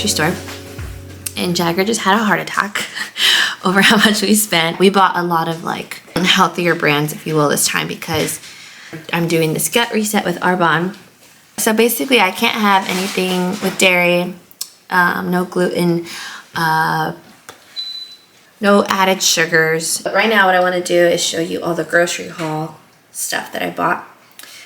grocery store, and Jagger just had a heart attack over how much we spent. We bought a lot of like healthier brands, if you will, this time because I'm doing this gut reset with Arbonne. So basically I can't have anything with dairy, no gluten, no added sugars. But right now what I want to do is show you all the grocery haul stuff that I bought,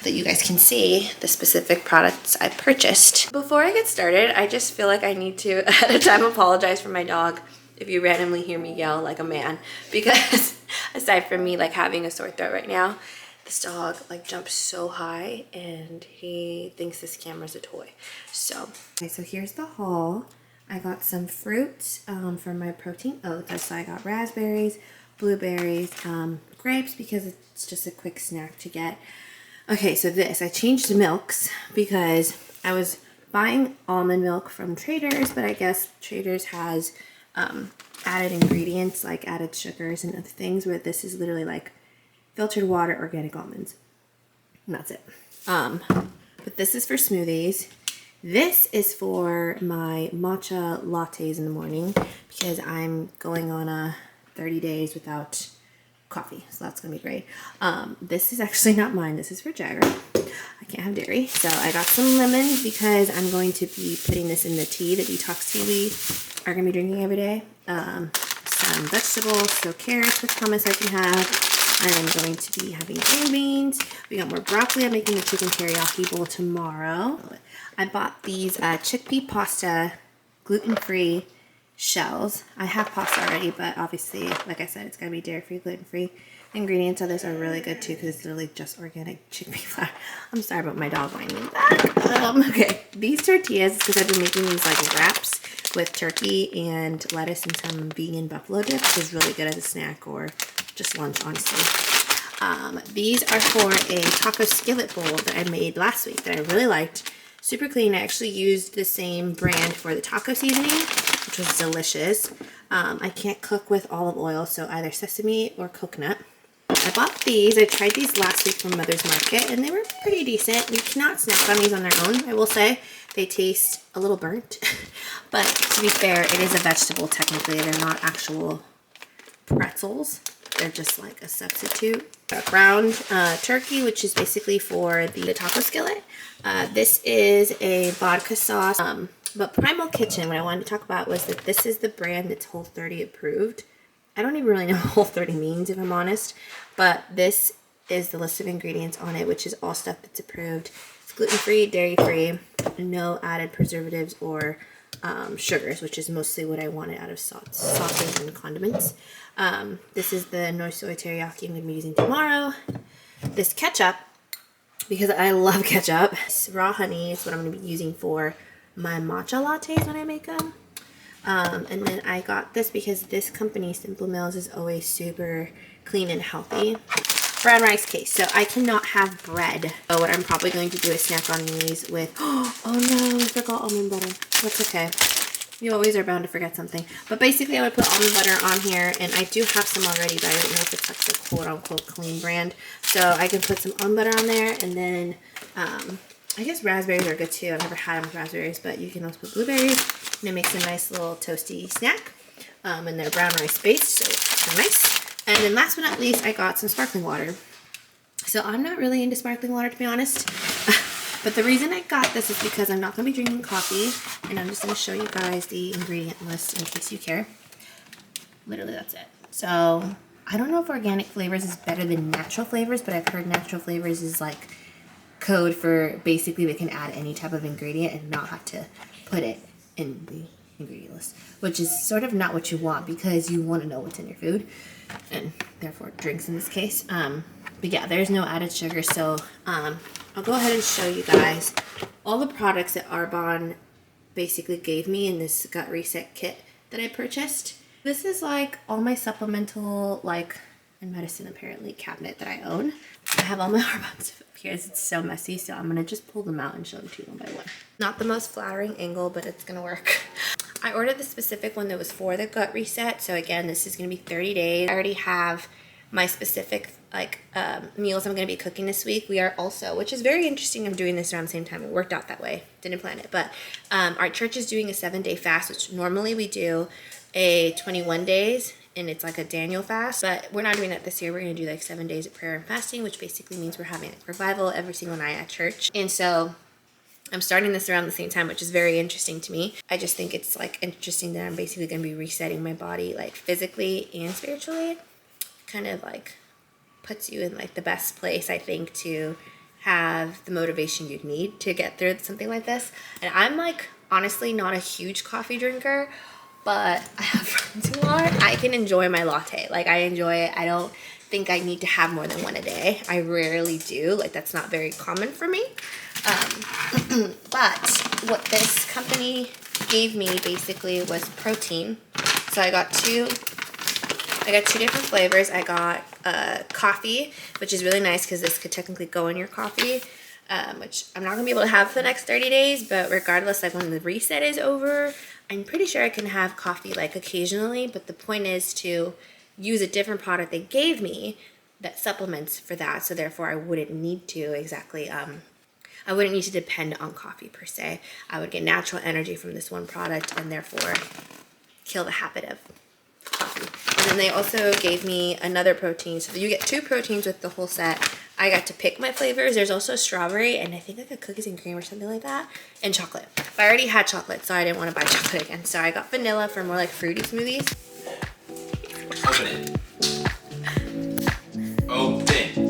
that you guys can see the specific products I purchased. Before I get started, I just feel like I need to ahead of time apologize for my dog if you randomly hear me yell like a man, because aside from me like having a sore throat right now, this dog like jumps so high and he thinks this camera's a toy. So here's the haul. I got some fruit for my protein oats. So I got raspberries, blueberries, grapes because it's just a quick snack to get. Okay, so I changed the milks because I was buying almond milk from Traders, but I guess Traders has added ingredients like added sugars and other things, where this is literally like filtered water, organic almonds, and that's it. But this is for smoothies. This is for my matcha lattes in the morning because I'm going on a 30 days without coffee, so that's gonna be great. This is actually not mine, this is for Jagger. I can't have dairy, so I got some lemon because I'm going to be putting this in the tea, the detox tea we are gonna be drinking every day. Some vegetables, so carrots with hummus I can have. I'm going to be having green beans. We got more broccoli. I'm making a chicken teriyaki bowl tomorrow. I bought these chickpea pasta gluten-free shells. I have pasta already, but obviously, like I said, it's going to be dairy-free, gluten-free. Ingredients of this are really good too because it's literally just organic chickpea flour. I'm sorry about my dog whining in the back. Okay, these tortillas, because I've been making these like wraps with turkey and lettuce and some vegan buffalo dip, which is really good as a snack or just lunch, honestly. These are for a taco skillet bowl that I made last week that I really liked. Super clean. I actually used the same brand for the taco seasoning, which was delicious. I can't cook with olive oil, so either sesame or coconut. I bought these. I tried these last week from Mother's Market, and they were pretty decent. You cannot snack on these on their own, I will say. They taste a little burnt, but to be fair, it is a vegetable technically. They're not actual pretzels. They're just like a substitute. Ground turkey, which is basically for the taco skillet. This is a vodka sauce. But Primal Kitchen, what I wanted to talk about was that this is the brand that's Whole30 approved. I don't even really know what Whole30 means, if I'm honest, but this is the list of ingredients on it, which is all stuff that's approved. It's gluten-free, dairy-free, no added preservatives or sugars, which is mostly what I wanted out of sauces and condiments. This is the no soy teriyaki I'm going to be using tomorrow. This ketchup, because I love ketchup. This raw honey is what I'm going to be using for my matcha lattes when I make them. And then I got this because this company, Simple Mills, is always super clean and healthy. Brown rice case. So I cannot have bread. So what I'm probably going to do is snack on these with, oh no, I forgot almond butter. That's okay. You always are bound to forget something. But basically I would put almond butter on here, and I do have some already, but I don't know if it's like the quote unquote clean brand. So I can put some almond butter on there, and then I guess raspberries are good too. I've never had them with raspberries, but you can also put blueberries, and it makes a nice little toasty snack. And they're brown rice based, so it's nice. And then last but not least, I got some sparkling water. So I'm not really into sparkling water, to be honest. But the reason I got this is because I'm not going to be drinking coffee. And I'm just going to show you guys the ingredient list in case you care. Literally, that's it. So I don't know if organic flavors is better than natural flavors, but I've heard natural flavors is like code for basically they can add any type of ingredient and not have to put it in the ingredient list, which is sort of not what you want because you want to know what's in your food and therefore drinks in this case. But yeah, there's no added sugar, so I'll go ahead and show you guys all the products that Arbonne basically gave me in this gut reset kit that I purchased. This is like all my supplemental and medicine apparently cabinet that I own. I have all my Arbonne stuff up here. It's so messy, so I'm gonna just pull them out and show them to you one by one. Not the most flattering angle, but it's gonna work. I ordered the specific one that was for the gut reset. So again, this is gonna be 30 days. I already have my specific like meals I'm going to be cooking this week, we are also, which is very interesting, I'm doing this around the same time. It worked out that way. Didn't plan it. But our church is doing a 7-day fast, which normally we do a 21 days. And it's like a Daniel fast. But we're not doing that this year. We're going to do like 7 days of prayer and fasting, which basically means we're having like revival every single night at church. And so I'm starting this around the same time, which is very interesting to me. I just think it's like interesting that I'm basically going to be resetting my body like physically and spiritually. Kind of like puts you in like the best place, I think, to have the motivation you'd need to get through something like this. And I'm like honestly not a huge coffee drinker, but I have friends who are. I can enjoy my latte. Like I enjoy it. I don't think I need to have more than one a day. I rarely do. Like that's not very common for me. But what this company gave me basically was protein. So I got two different flavors. I got coffee, which is really nice because this could technically go in your coffee, which I'm not gonna be able to have for the next 30 days, but regardless, like when the reset is over, I'm pretty sure I can have coffee like occasionally, but the point is to use a different product they gave me that supplements for that, so therefore I wouldn't need to I wouldn't need to depend on coffee per se. I would get natural energy from this one product and therefore kill the habit of coffee. And then they also gave me another protein. So you get 2 proteins with the whole set. I got to pick my flavors. There's also strawberry and I think like a cookies and cream or something like that, and chocolate. But I already had chocolate, so I didn't want to buy chocolate again. So I got vanilla for more like fruity smoothies. Open it. Open.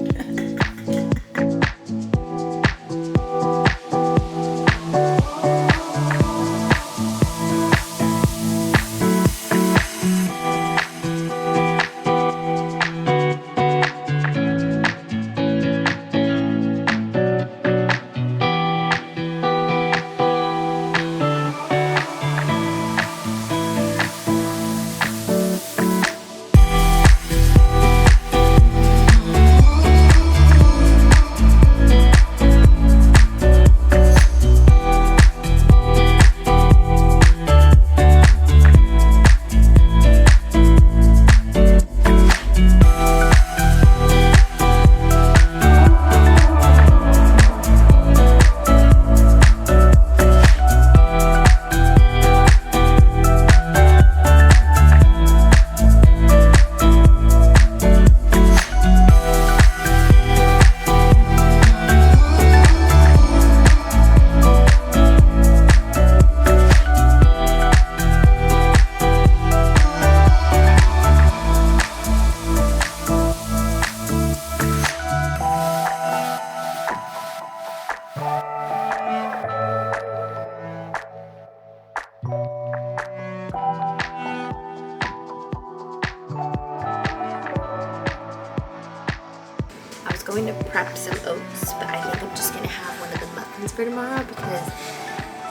Going to prep some oats, but I think I'm just gonna have one of the muffins for tomorrow because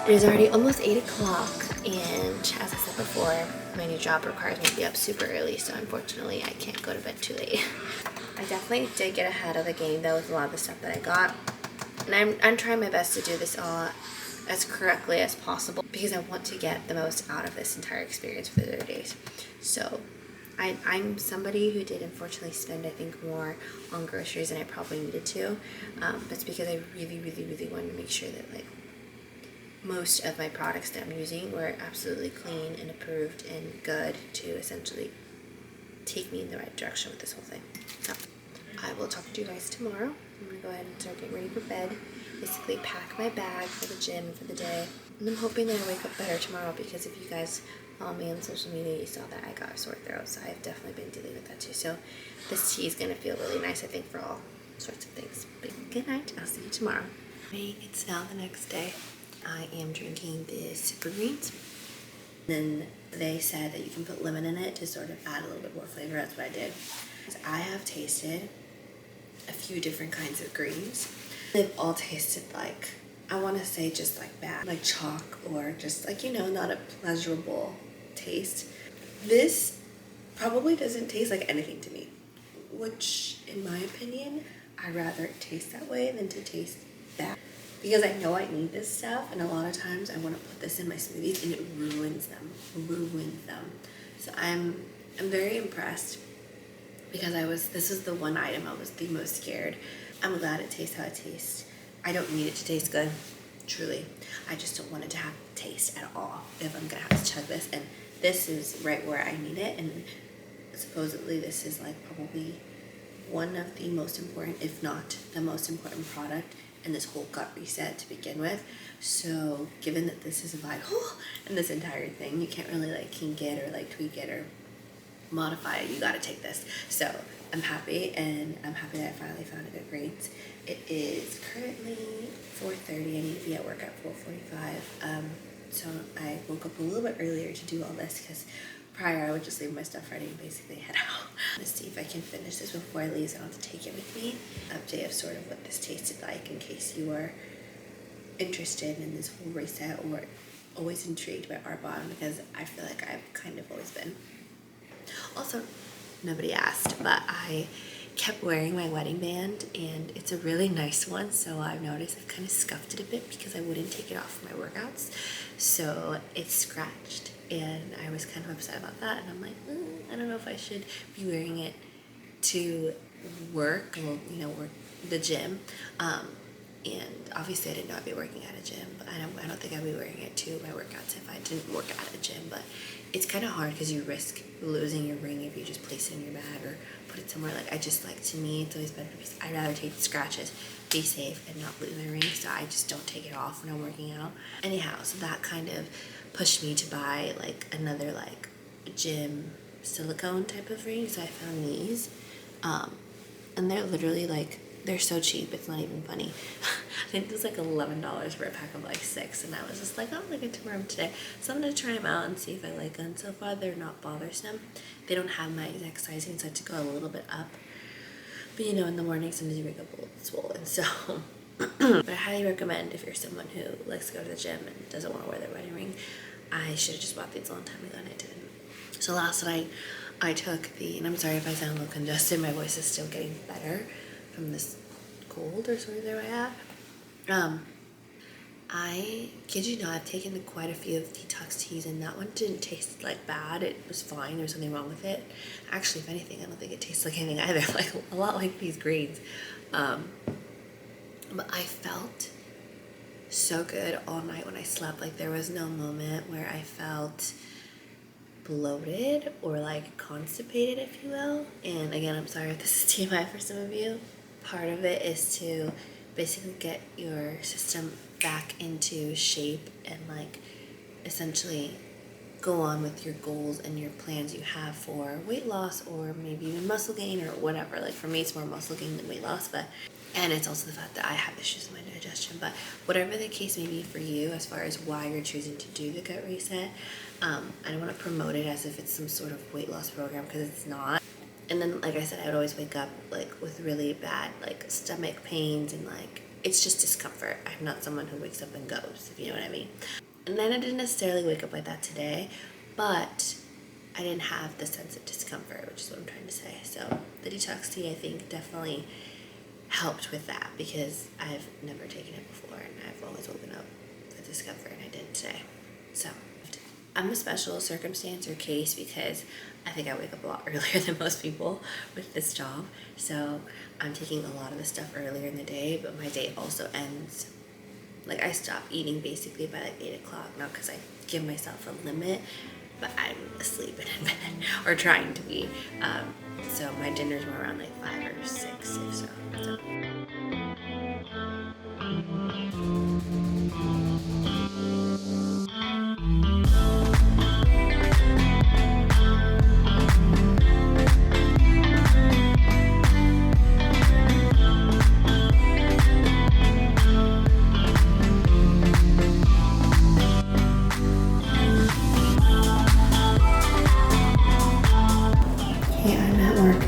it is already almost 8 o'clock, and as I said before, my new job requires me to be up super early, so unfortunately I can't go to bed too late. I definitely did get ahead of the game though with a lot of the stuff that I got, and I'm trying my best to do this all as correctly as possible because I want to get the most out of this entire experience for the 30 days. So I'm somebody who did unfortunately spend, I think, more on groceries than I probably needed to. But it's because I really, really, really wanted to make sure that like most of my products that I'm using were absolutely clean and approved and good to essentially take me in the right direction with this whole thing. So I will talk to you guys tomorrow. I'm gonna go ahead and start getting ready for bed. Basically pack my bag for the gym for the day. And I'm hoping that I wake up better tomorrow because if you guys follow me on social media, you saw that I got a sore throat, so I've definitely been dealing with that too. So this tea is going to feel really nice, I think, for all sorts of things. But good night. I'll see you tomorrow. It's now the next day. I am drinking this super greens. Then they said that you can put lemon in it to sort of add a little bit more flavor. That's what I did. I have tasted a few different kinds of greens. They've all tasted like, I want to say just like bad, like chalk, or just like, you know, not a pleasurable taste. This probably doesn't taste like anything to me, which in my opinion, I'd rather it taste that way than to taste that, because I know I need this stuff, and a lot of times I want to put this in my smoothies and it ruins them. So I'm very impressed because this was the one item I was the most scared. I'm glad it tastes how it tastes. I don't need it to taste good, truly. I just don't want it to have taste at all if I'm gonna have to chug this. And this is right where I need it, and supposedly this is like probably one of the most important, if not the most important product in this whole gut reset to begin with. So given that this is vital in this entire thing, you can't really like kink it or like tweak it or modify it. You gotta take this. So I'm happy, and I'm happy that I finally found a good rate. It is currently 4:30. I need to be at work at 4:45. So I woke up a little bit earlier to do all this because prior I would just leave my stuff ready and basically head out. Let's see if I can finish this before I leave so I don't have to take it with me. Update of sort of what this tasted like in case you are interested in this whole reset or always intrigued by arbonne, because I feel like I've kind of always been. Also, nobody asked, but I kept wearing my wedding band, and it's a really nice one, so I've noticed I've kind of scuffed it a bit because I wouldn't take it off for my workouts. So it's scratched, and I was kind of upset about that, and I'm like, I don't know if I should be wearing it to work, well, you know, work the gym. And obviously I didn't know I'd be working at a gym, but I don't think I'd be wearing it to my workouts if I didn't work at a gym. But it's kind of hard because you risk losing your ring if you just place it in your bag or put it somewhere. Like, I just like, to me, it's always better to I'd rather take the scratches, be safe, and not lose my ring, so I just don't take it off when I'm working out. Anyhow, so that kind of pushed me to buy like another like gym silicone type of ring, so I found these. And they're literally like, they're so cheap, it's not even funny. I think it was like $11 for a pack of like 6, and I was just like, oh, I'm gonna wear them today. So I'm gonna try them out and see if I like them. So far, they're not bothersome. They don't have my exact sizing, so I had to go a little bit up. But you know, in the morning, sometimes you wake up a little bit swollen, so. But I highly recommend if you're someone who likes to go to the gym and doesn't want to wear their wedding ring. I should have just bought these a long time ago, and I didn't. So last night, I took and I'm sorry if I sound a little congested, my voice is still getting better from this cold or sort of there I have. I kid you not, I've taken quite a few of detox teas, and that one didn't taste like bad. It was fine. There was nothing wrong with it. Actually, if anything, I don't think it tastes like anything either. Like a lot like these greens. But I felt so good all night when I slept. Like, there was no moment where I felt bloated or like constipated, if you will. And again, I'm sorry if this is TMI for some of you. Part of it is to basically get your system back into shape and like essentially go on with your goals and your plans you have for weight loss or maybe even muscle gain or whatever. Like, for me, it's more muscle gain than weight loss, and it's also the fact that I have issues with my digestion. But whatever the case may be for you, as far as why you're choosing to do the gut reset, I don't want to promote it as if it's some sort of weight loss program, because it's not. And then, like I said, I would always wake up like with really bad like stomach pains, and like it's just discomfort. I'm not someone who wakes up and goes, if you know what I mean. And then I didn't necessarily wake up like that today, but I didn't have the sense of discomfort, which is what I'm trying to say. So the detox tea, I think, definitely helped with that, because I've never taken it before, and I've always woken up with discomfort, and I didn't today. So I'm a special circumstance or case because I think I wake up a lot earlier than most people with this job. So I'm taking a lot of the stuff earlier in the day, but my day also ends, like, I stop eating basically by like 8 o'clock, not because I give myself a limit, but I'm asleep and in bed, or trying to be. So my dinner's more around like 5 or 6, if so.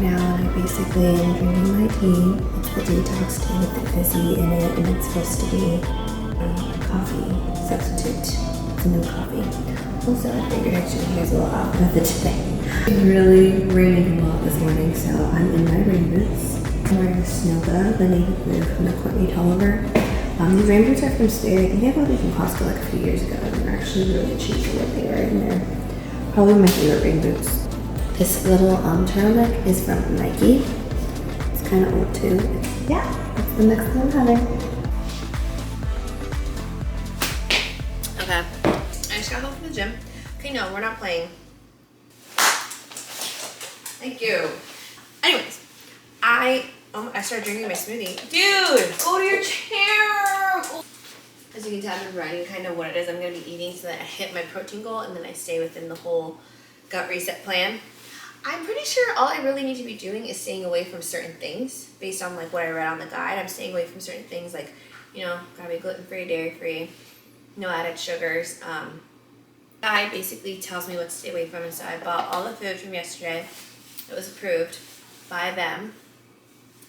Now I basically am drinking my tea. It's the detox tea with the fizzy in it, and it's supposed to be a coffee substitute. It's no coffee. Also, I figured I'd show you guys a little outfit of it today. It's really raining a lot this morning, so I'm in my rain boots. I'm wearing Snowga, the navy blue from the Courtney Tolliver. These rain boots are from Sperry. I think I bought these from Costco like a few years ago, and they're actually really cheap for what they were, and they're probably my favorite rain boots. This little turtleneck is from Nike. It's kind of old too. Yeah, that's the next thing I'm having. Okay, I just got home from the gym. Okay, no, we're not playing. Thank you. Anyways, I started drinking my smoothie. Dude, go to your chair. As you can tell, I've been writing kind of what it is I'm going to be eating so that I hit my protein goal and then I stay within the whole gut reset plan. I'm pretty sure all I really need to be doing is staying away from certain things based on like what I read on the guide. I'm staying away from certain things like, you know, gotta be gluten-free, dairy-free, no added sugars. Guide basically tells me what to stay away from, and so I bought all the food from yesterday. It was approved by them,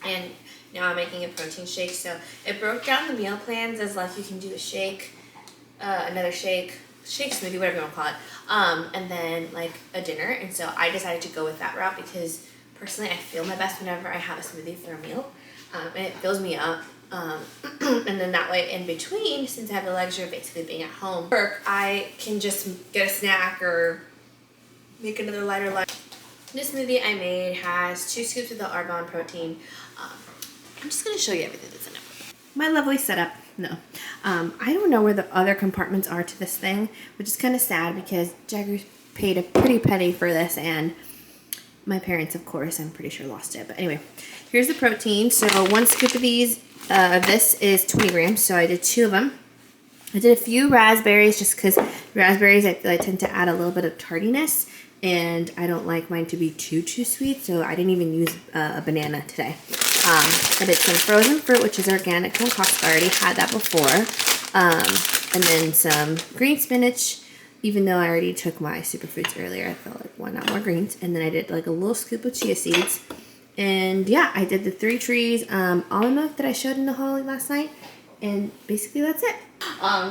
and now I'm making a protein shake. So it broke down the meal plans as like you can do a shake, another shake smoothie, whatever you want to call it, and then like a dinner. And so I decided to go with that route because personally I feel my best whenever I have a smoothie for a meal, and it fills me up. And then that way in between, since I have the luxury of basically being at home work, I can just get a snack or make another lighter lunch. This smoothie I made has 2 scoops of the arbonne protein. I'm just going to show you everything that's in it. My lovely setup. No. I don't know where the other compartments are to this thing, which is kind of sad because Jagger paid a pretty penny for this, and my parents, of course, I'm pretty sure lost it. But anyway, here's the protein. So 1 scoop of this is 20 grams, so I did 2 of them. I did a few raspberries just because raspberries I feel I tend to add a little bit of tardiness, and I don't like mine to be too sweet, so I didn't even use a banana today. I did some frozen fruit, which is organic from Costco. I already had that before. And then some green spinach, even though I already took my superfoods earlier, I felt like why not more greens. And then I did like a little scoop of chia seeds. And yeah, I did the 3 trees almond milk that I showed in the haul last night. And basically that's it.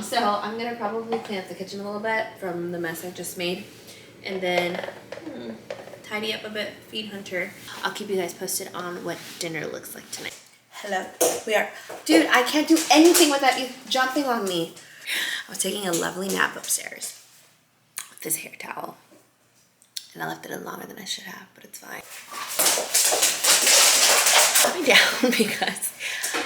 So I'm going to probably clean up the kitchen a little bit from the mess I just made. And then tidy up a bit, feed Hunter. I'll keep you guys posted on what dinner looks like tonight. Hello, we are. Dude, I can't do anything without you jumping on me. I was taking a lovely nap upstairs with this hair towel. And I left it in longer than I should have, but it's fine. Put me down because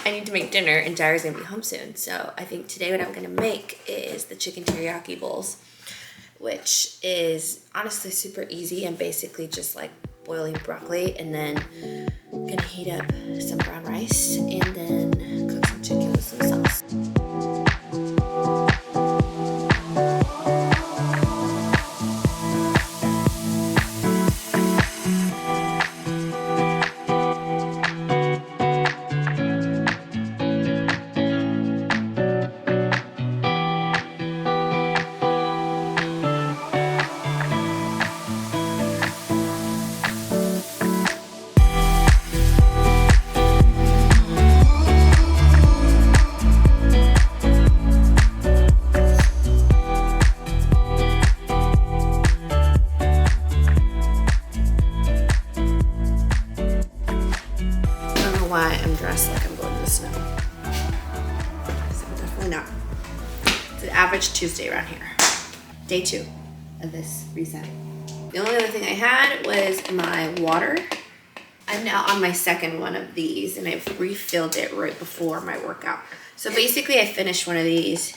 I need to make dinner and Jagger's gonna be home soon. So I think today what I'm gonna make is the chicken teriyaki bowls, which is honestly super easy and basically just like boiling broccoli, and then I'm gonna heat up some brown rice and then cook some chicken with some sauce. Why I'm dressed like I'm going to the snow. So I'm definitely not. It's an average Tuesday around here. Day 2 of this reset. The only other thing I had was my water. I'm now on my second one of these, and I've refilled it right before my workout. So basically I finished one of these,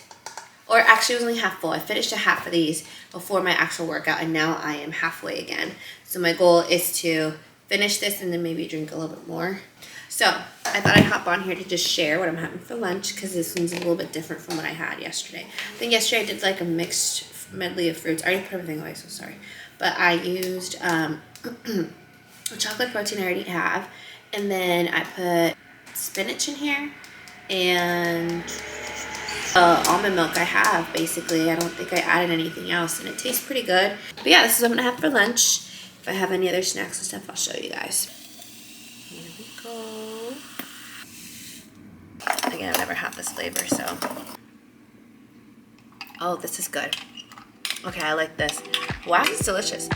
or actually it was only half full. I finished a half of these before my actual workout, and now I am halfway again. So my goal is to finish this and then maybe drink a little bit more. So I thought I'd hop on here to just share what I'm having for lunch, because this one's a little bit different from what I had yesterday. I think yesterday I did like a mixed medley of fruits. I already put everything away, so sorry. But I used chocolate protein I already have, and then I put spinach in here and almond milk I have, basically. I don't think I added anything else, and it tastes pretty good. But yeah, this is what I'm gonna have for lunch. If I have any other snacks and stuff, I'll show you guys. Here we go. Again, I've never had this flavor, so. Oh, this is good. Okay, I like this. Wow, it's delicious.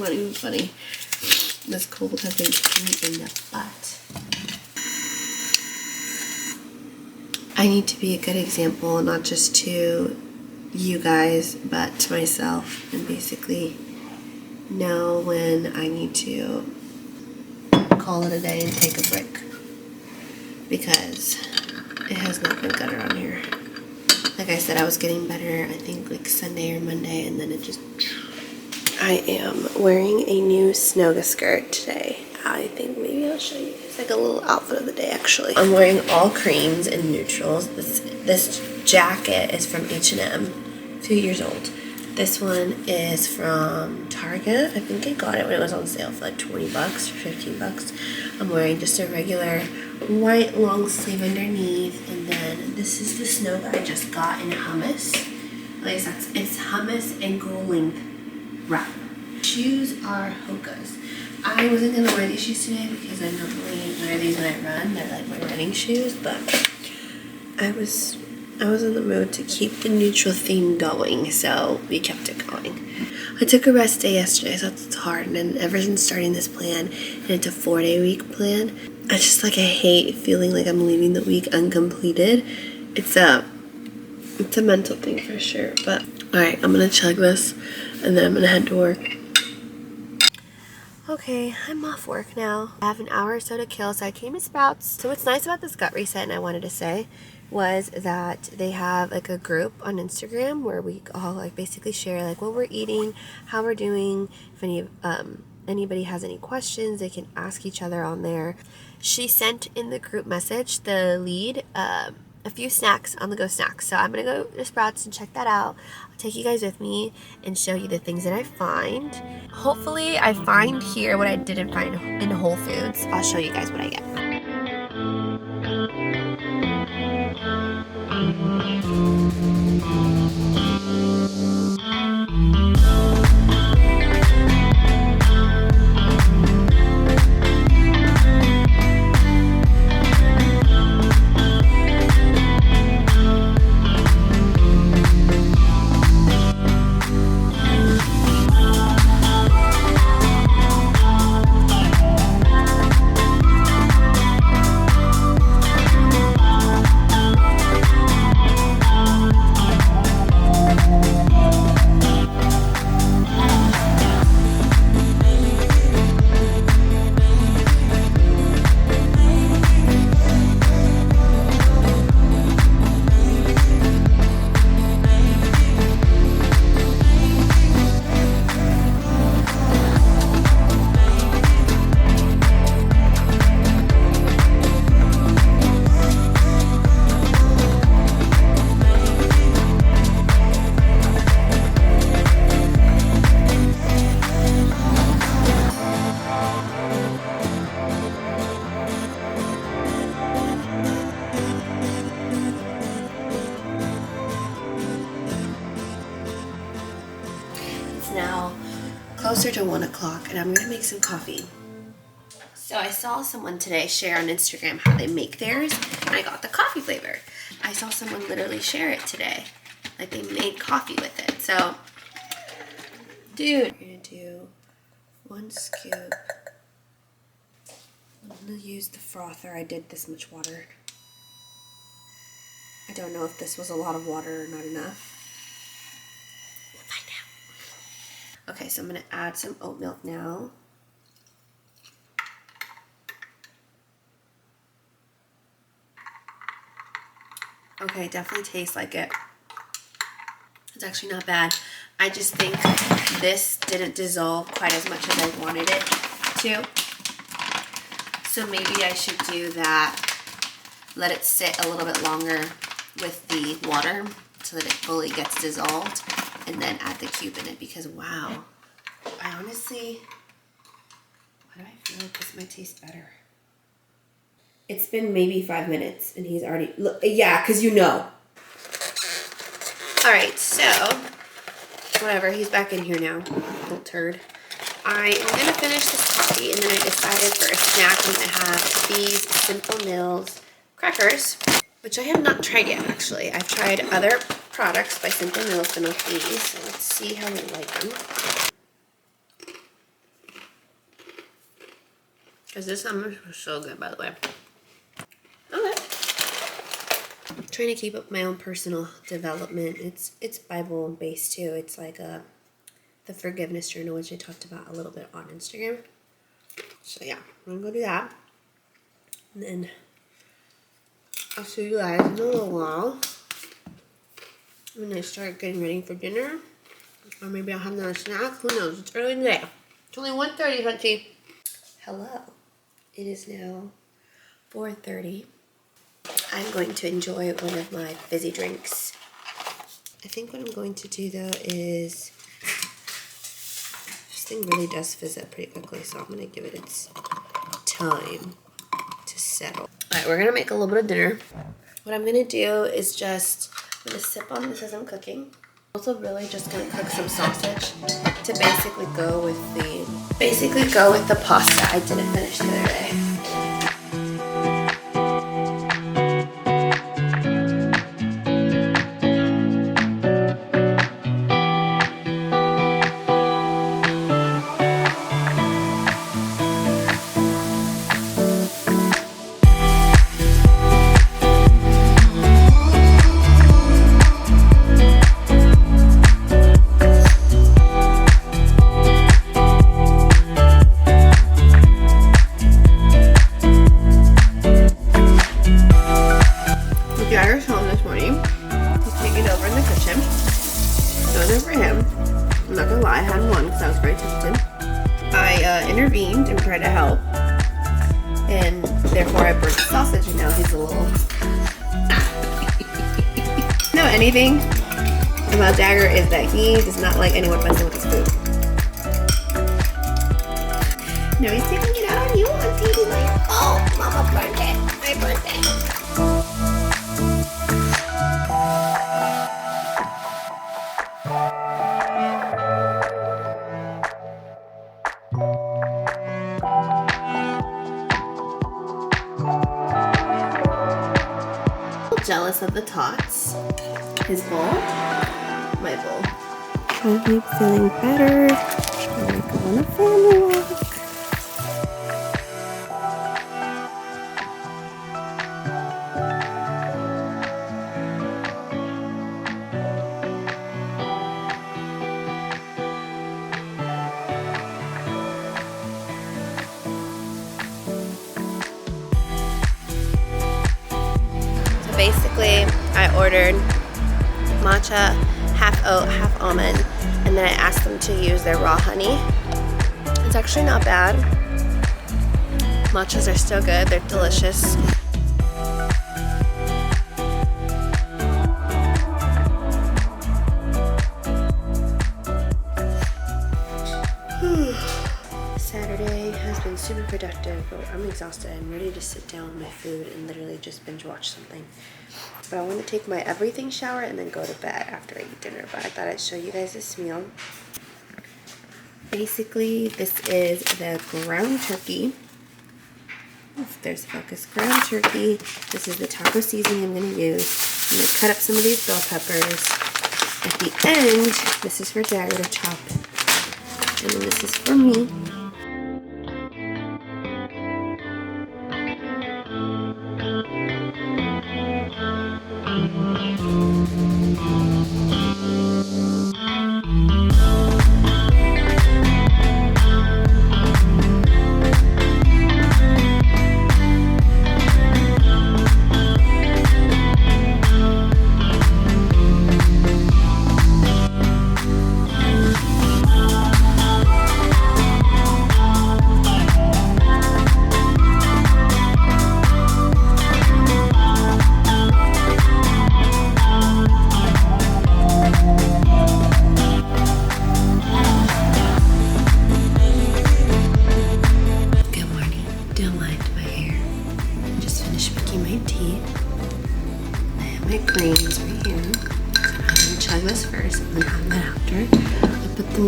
not even funny. This cold has been kicking me in the butt. I need to be a good example, not just to you guys, but to myself, and basically know when I need to call it a day and take a break, because it has not been good around here. Like I said, I was getting better, I think like Sunday or Monday, and then it just... I am wearing a new Snoga skirt today. I think maybe I'll show you. It's like a little outfit of the day, actually. I'm wearing all creams and neutrals. This jacket is from H&M, 2 years old. This one is from Target. I think I got it when it was on sale for like 20 bucks or 15 bucks. I'm wearing just a regular white long sleeve underneath, and then this is the Snoga I just got in hummus. At least it's hummus and gold length wrap. Shoes are Hoka's. I wasn't gonna wear these shoes today because I normally wear these when I run. They're like my running shoes, but I was in the mood to keep the neutral theme going, so we kept it going. I took a rest day yesterday, so it's hard, and then ever since starting this plan, and it's a 4-day week plan, I just like I hate feeling like I'm leaving the week uncompleted. It's a mental thing for sure, but alright, I'm gonna chug this and then I'm gonna head to work. Okay, I'm off work now. I have an hour or so to kill, so I came to Sprouts. So what's nice about this gut reset, and I wanted to say, was that they have like a group on Instagram where we all like basically share like what we're eating, how we're doing. If anybody has any questions, they can ask each other on there. She sent in the group message, the lead, a few snacks, on the go snacks. So I'm gonna go to Sprouts and check that out. I'll take you guys with me and show you the things that I find. Hopefully I find here what I didn't find in Whole Foods. I'll show you guys what I get. Now closer to 1 o'clock, and I'm gonna make some coffee. So I saw someone today share on Instagram how they make theirs, and I got the coffee flavor. I saw someone literally share it today, like they made coffee with it. So dude, I'm gonna do 1 scoop. I'm gonna use the frother. I did this much water. I don't know if this was a lot of water or not enough. Okay, so I'm gonna add some oat milk now. Okay, definitely tastes like it. It's actually not bad. I just think this didn't dissolve quite as much as I wanted it to. So maybe I should do that. Let it sit a little bit longer with the water so that it fully gets dissolved, and then add the cube in it, because wow, I honestly, why do I feel like this might taste better? It's been maybe 5 minutes and he's already, look, yeah, because you know. All right, so whatever, he's back in here now, little turd. I am gonna finish this coffee, and then I decided for a snack I'm gonna have these Simple Mills crackers, which I have not tried yet actually. I've tried other products by Simple Mills, but not these. So let's see how we like them. Because this summer was so good, by the way. Okay. I'm trying to keep up my own personal development. It's Bible based too. It's like the forgiveness journal, which I talked about a little bit on Instagram. So yeah, I'm gonna go do that. And then I'll see you guys in a little while when I start getting ready for dinner. Or maybe I'll have another snack. Who knows? It's early in the day. It's only 1:30, Hunty. Hello. It is now 4:30. I'm going to enjoy one of my fizzy drinks. I think what I'm going to do though is, this thing really does fizz up pretty quickly, so I'm going to give it its time to settle. Alright, we're going to make a little bit of dinner. What I'm going to do is just, I'm going to sip on this as I'm cooking. Also really just going to cook some sausage to basically go with the pasta I didn't finish the other day. Intervened and tried to help, and therefore I burnt the sausage, and now he's a little know anything about Dagger is that he does not like anyone messing with his food. No, he's taking it out on you, Auntie. He's like, oh, Mama burnt it. I burnt it. Jealous of the tots. His bowl, my bowl. I keep feeling better. I'm gonna go on a family walk. Basically, I ordered matcha, half oat, half almond, and then I asked them to use their raw honey. It's actually not bad. Matchas are still good, they're delicious. Saturday has been super productive, but I'm exhausted. I'm ready to sit down with my food and literally just binge watch something. But I want to take my everything shower and then go to bed after I eat dinner. But I thought I'd show you guys this meal. Basically, this is the ground turkey. If there's focus, ground turkey. This is the taco seasoning I'm going to use. I'm going to cut up some of these bell peppers. At the end, this is for Dagger to chop. And then this is for me.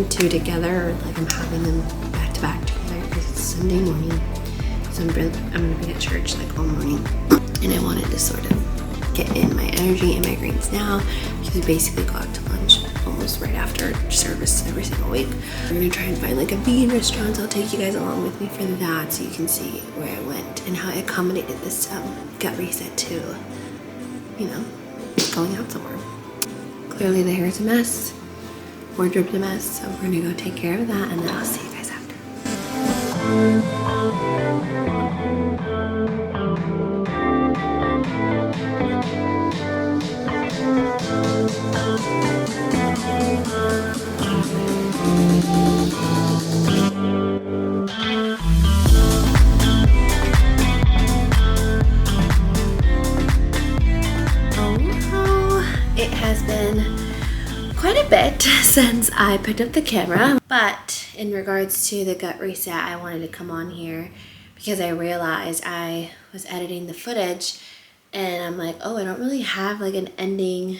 Two together, or like I'm having them back to back together because it's Sunday morning, so I'm gonna be at church like all morning, and I wanted to sort of get in my energy and my greens now because we basically go out to lunch almost meals right after service every single week. We're gonna try and find like a vegan restaurant, so I'll take you guys along with me for that so you can see where I went and how I accommodated this gut reset to, you know, going out somewhere. Clearly the hair's a mess, wardrobe's a mess, so we're gonna go take care of that and then I'll see you guys after. It has been quite a bit since I picked up the camera, but in regards to the gut reset, I wanted to come on here because I realized I was editing the footage and I'm like, oh, I don't really have like an ending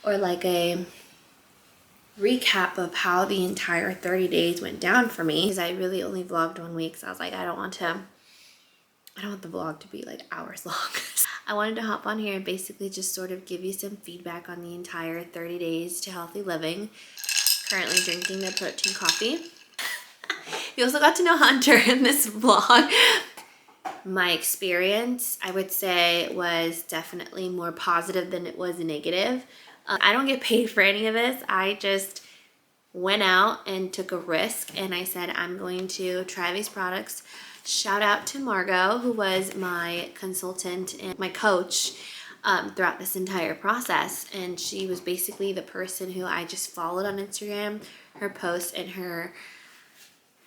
or like a recap of how the entire 30 days went down for me, because I really only vlogged 1 week, so I was like, I don't want the vlog to be like hours long. I wanted to hop on here and basically just sort of give you some feedback on the entire 30 days to healthy living. Currently drinking the protein coffee. You also got to know Hunter in this vlog. My experience, I would say, was definitely more positive than it was negative. I don't get paid for any of this. I just went out and took a risk and I said, I'm going to try these products. Shout out to Margot, who was my consultant and my coach throughout this entire process. And she was basically the person who I just followed on Instagram. Her posts and her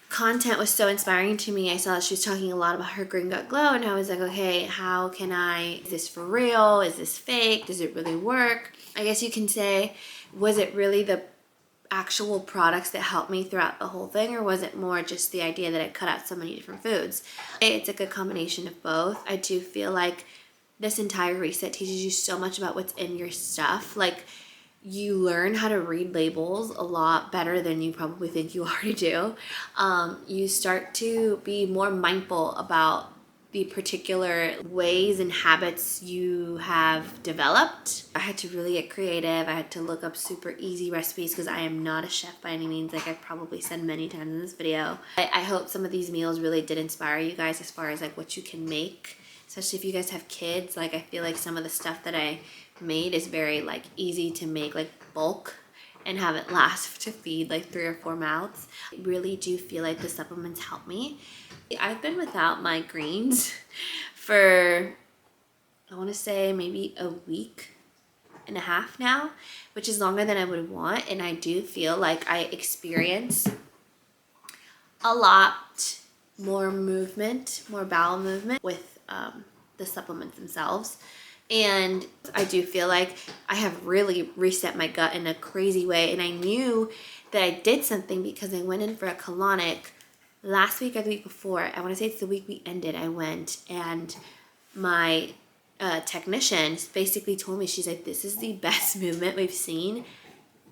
content was so inspiring to me. I saw she was talking a lot about her green gut glow and I was like, okay, how can is this for real? Is this fake? Does it really work? I guess you can say, was it really the actual products that helped me throughout the whole thing, or was it more just the idea that I cut out so many different foods? It's a good combination of both. I do feel like this entire reset teaches you so much about what's in your stuff. Like, you learn how to read labels a lot better than you probably think you already do. You start to be more mindful about the particular ways and habits you have developed. I had to really get creative. I had to look up super easy recipes because I am not a chef by any means, like I've probably said many times in this video. I hope some of these meals really did inspire you guys as far as like what you can make, especially if you guys have kids. Like, I feel like some of the stuff that I made is very like easy to make, like bulk, and have it last to feed like 3 or 4 mouths. I really do feel like the supplements help me. I've been without my greens for, I want to say maybe a week and a half now, which is longer than I would want. And I do feel like I experience a lot more movement, more bowel movement with the supplements themselves. And I do feel like I have really reset my gut in a crazy way. And I knew that I did something because I went in for a colonic last week or the week before. I want to say it's the week we ended. I went and my technician basically told me, she's like, this is the best movement we've seen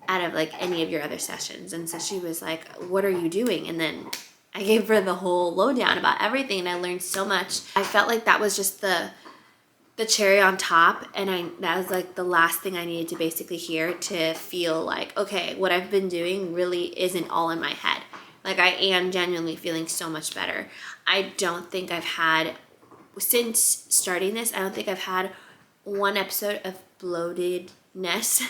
out of like any of your other sessions. And so she was like, what are you doing? And then I gave her the whole lowdown about everything and I learned so much. I felt like that was just the cherry on top, and that was like the last thing I needed to basically hear to feel like, okay, what I've been doing really isn't all in my head. Like, I am genuinely feeling so much better. I don't think I've had, since starting this, I don't think I've had one episode of bloatedness,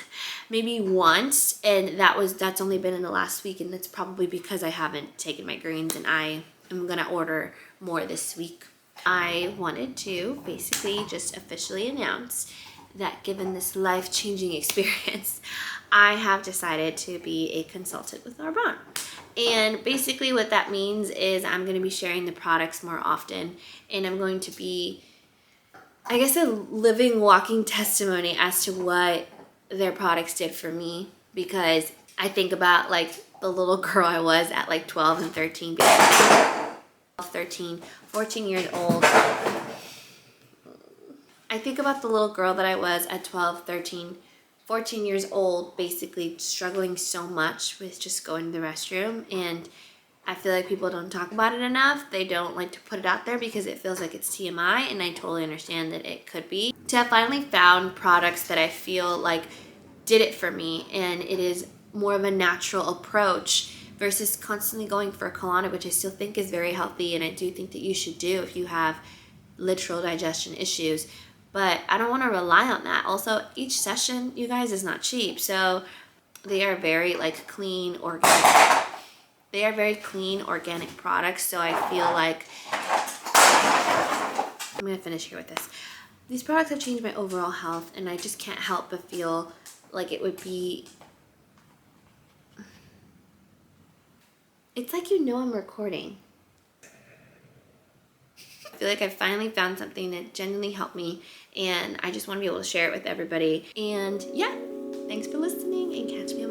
maybe once, and that's only been in the last week, and that's probably because I haven't taken my greens, and I am gonna order more this week. I wanted to basically just officially announce that given this life-changing experience, I have decided to be a consultant with Arbonne. And basically what that means is I'm going to be sharing the products more often, and I'm going to be, I guess, a living, walking testimony as to what their products did for me, because I think about like the little girl I was at like 12 and 13, 14 years old. I think about the little girl that I was at 12, 13, 14 years old, basically struggling so much with just going to the restroom. And I feel like people don't talk about it enough. They don't like to put it out there because it feels like it's TMI, and I totally understand that it could be. To have finally found products that I feel like did it for me, and it is more of a natural approach versus constantly going for a colonic, which I still think is very healthy, and I do think that you should do if you have literal digestion issues. But I don't want to rely on that. Also, each session, you guys, is not cheap. So they are very like clean, organic. They are very clean, organic products. So I feel like I'm going to finish here with this. These products have changed my overall health, and I just can't help but feel like it would be... It's like you know I'm recording. I feel like I finally found something that genuinely helped me, and I just want to be able to share it with everybody. And yeah, thanks for listening, and catch me